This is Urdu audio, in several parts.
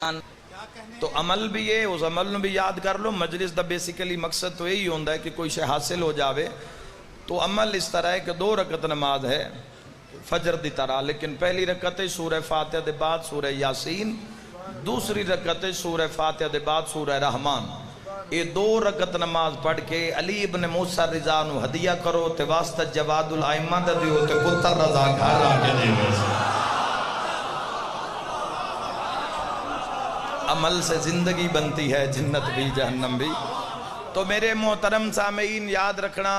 تو عمل بھی ہے، اس عمل نو بھی یاد کر لو۔ مجلس دا بیسیکلی مقصد تو یہی ہوندہ ہے کہ کوئی شے حاصل ہو جاوے۔ تو عمل اس طرح ہے کہ 2 رکعت نماز ہے فجر دی طرح، لیکن پہلی رکعت سورہ فاتحہ دے بعد سورہ یاسین، دوسری رکعت سورہ فاتحہ دے بعد سورہ رحمان۔ یہ 2 رکعت نماز پڑھ کے علی ابن موسیٰ رضا نو ہدیہ کرو تے واسطہ جواد الائمہ دا دیو تے پتر رضا گھر آکے دیو۔ عمل سے زندگی بنتی ہے، جنت بھی جہنم بھی۔ تو میرے محترم سامعین یاد رکھنا،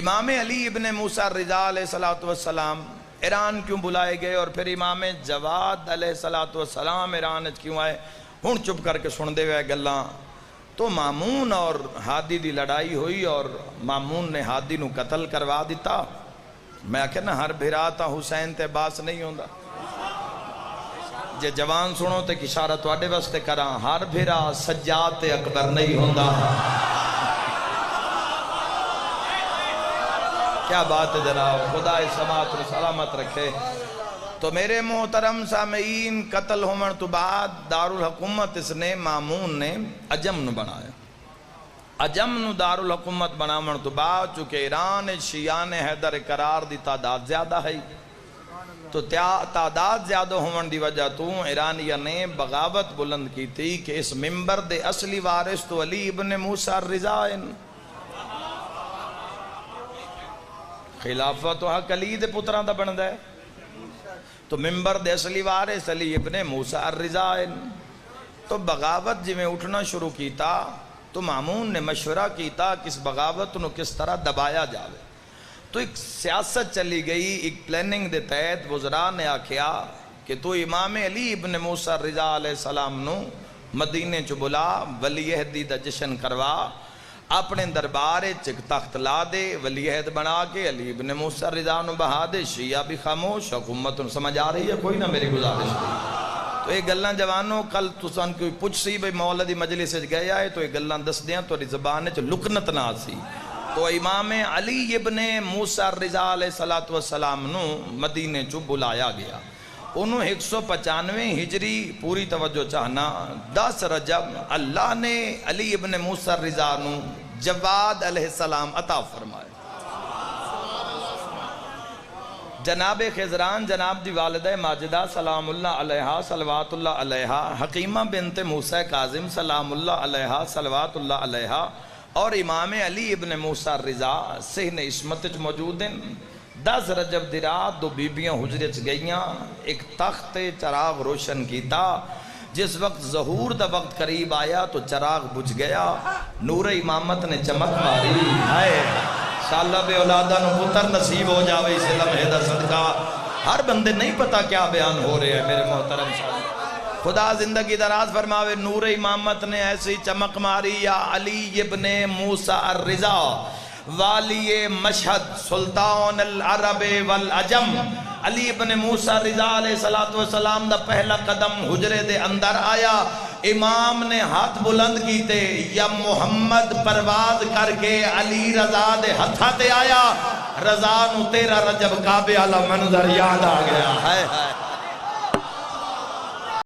امام علی ابن موسیٰ رضا علیہ السلام ایران کیوں بلائے گئے، اور پھر امام جواد علیہ السلام ایران کیوں آئے، ہن چپ کر کے سن دے ہوئے گلاں۔ تو مامون اور ہادی دی لڑائی ہوئی اور مامون نے ہادی نو قتل کروا دیتا۔ میں کہنا ہر بھرا تا حسین تے باس نہیں ہوندا۔ جے جوان سنو تے اشارہ تواڈے واسطے کراں، ہر بھرا سجاد تے اکبر نہیں ہوندا۔ کیا بات ہے جناب، خدا سماعت و سلامت رکھے۔ تو میرے محترم سامعین، قتل ہومن تو بعد دارالحکومت اس نے مامون نے عجم نو بنایا۔ عجم نو دارالحکومت بنامن تو بعد چونکہ ایران شیعان حیدر قرار دی تعداد زیادہ ہے، تو تعداد زیادہ ہومن دی وجہ تو ایرانیہ نے بغاوت بلند کی تھی کہ اس ممبر دے اصلی وارث تو علی ابن موسیٰ رضا ہیں۔ خلافت و حق علی دے پتران دا بندہ ہے، تو ممبر دے اصلی وارث علی ابن موسیٰ رضا ہیں۔ تو بغاوت جی میں اٹھنا شروع کیتا تو مامون نے مشورہ کیتا کہ اس بغاوت نو کس طرح دبایا جاوے۔ تو ایک سیاست چلی گئی، ایک پلاننگ دے تحت وزراء نے آکھیا کہ تو امام علی ابن موسیٰ رضا علیہ السلام نو مدینے چو بلا، ولی عہدی دا جشن کروا، اپنے دربارے چک تخت لا دے، ولی عہد بنا کے علی ابن موسیٰ رضا نو بہا دے، شیعہ بھی خاموش، حکومت سمجھ آ رہی ہے کوئی نہ میری گزارش دی۔ تو یہ گلاں جوانوں کل تسان کوئی پوچھ سی بھئی مولدی مجلس گیا ہے تو یہ گلاں دس دیاں تو زبان چ لکنت نہ سی۔ تو امام علی ابن موسیٰ رضا علیہ السلام نو مدینے چو بلایا گیا۔ انہوں 195 ہجری پوری توجہ چاہنا 10 رجب اللہ نے علی ابن موسیٰ رضا نو جواد علیہ السلام عطا فرمائے۔ جناب خضران جناب دی والدہ ماجدہ سلام اللہ علیہا صلوات اللہ علیہا، حکیمہ بنت موسیٰ کاظم سلام اللہ علیہا صلوات اللہ علیہا، اور امام علی ابن موسیٰ رضا سہن عصمت موجود ہیں۔ 10 رجب دی رات 2 بیبیاں حجرے چ گئیاں، ایک تخت چراغ روشن کیتا۔ جس وقت ظہور دا وقت قریب آیا تو چراغ بجھ گیا، نور امامت نے چمک ماری۔ ہائے صالب اولادہ نو پتر نصیب ہو جاوے اس لمحے دا صدقہ۔ ہر بندے نہیں پتا کیا بیان ہو رہے ہیں میرے محترم صاحب۔ خدا زندگی دراز فرماوے، نور امامت نے ایسی چمک ماری، یا علی ابن موسیٰ الرضا والی مشہد سلطان العرب والعجم۔ علی ابن موسیٰ رضا علیہ السلام دا پہلا قدم حجرے دے اندر آیا، امام نے ہاتھ بلند کیتے، یا محمد پرواز کر کے علی رضا دے ہتھاتے آیا۔ رضا نو 13 رجب کعبے والا منظر یاد آ گیا۔ ہائے ہائے